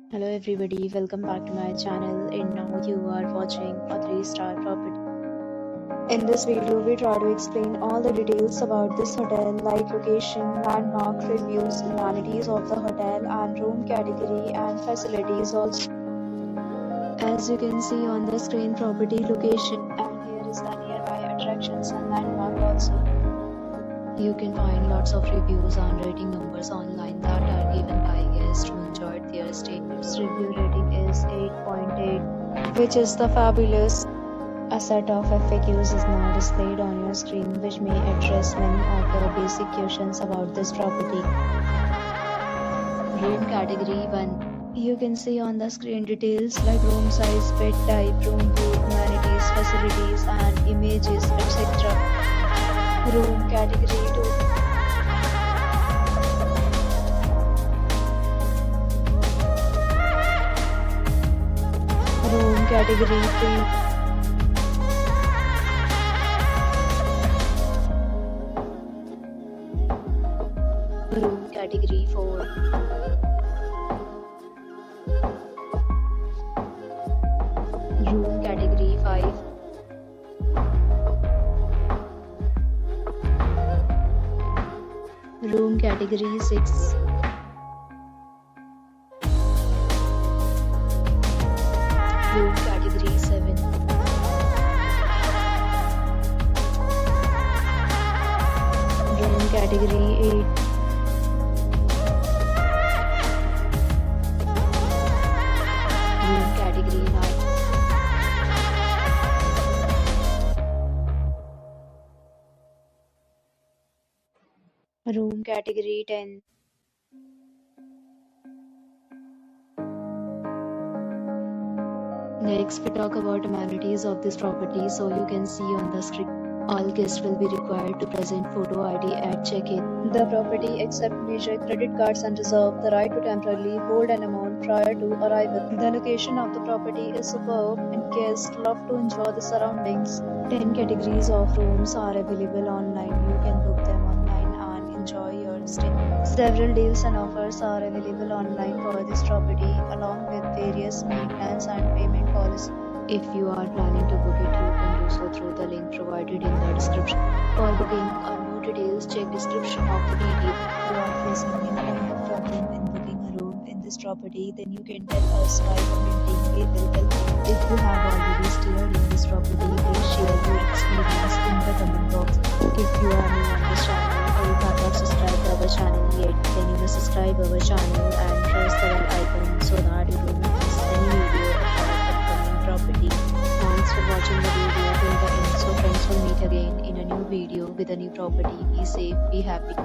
Hello everybody, welcome back to my channel and now you are watching a 3-star property. In this video, we try to explain all the details about this hotel like location, landmark, reviews, amenities of the hotel and room category and facilities also. As you can see on the screen, property location and here is the nearby attractions and landmark also. You can find lots of reviews and rating numbers online that are given by guests who enjoyed their stay. Its review rating is 8.8, which is the fabulous. A set of FAQs is now displayed on your screen, which may address many of your basic questions about this property. Room category 1. You can see on the screen details like room size, bed type, room view, amenities, facilities, and images, etc. Room category 2. Room category 3. Room category 4. Room category 5. Room category 6. Room category 7. Room category 8. Room category 9. Room category 10. Next, we talk about amenities of this property. So you can see on the screen, all guests will be required to present photo ID at check-in. The property accepts major credit cards and reserves the right to temporarily hold an amount prior to arrival. The location of the property is superb and guests love to enjoy the surroundings. 10 categories of rooms are available online. You can book them online and enjoy your stay. Several deals and offers are available online for this property along with various maintenance and payment policies. If you are planning to book it, you can do so through the link provided in the description. For booking or more details, check description of the video. If you are facing any kind of problem in booking a room in this property, then you can tell us by commenting. We will help you. If you have already stayed in this property, please share your experience in the comment box. If you are new on this channel or you have not subscribed to our channel yet, then you must subscribe our channel and press the bell icon so that you don't miss any video of our upcoming property. Thanks for watching the video till the end. So friends, will meet again in a new video with a new property. Be safe, be happy.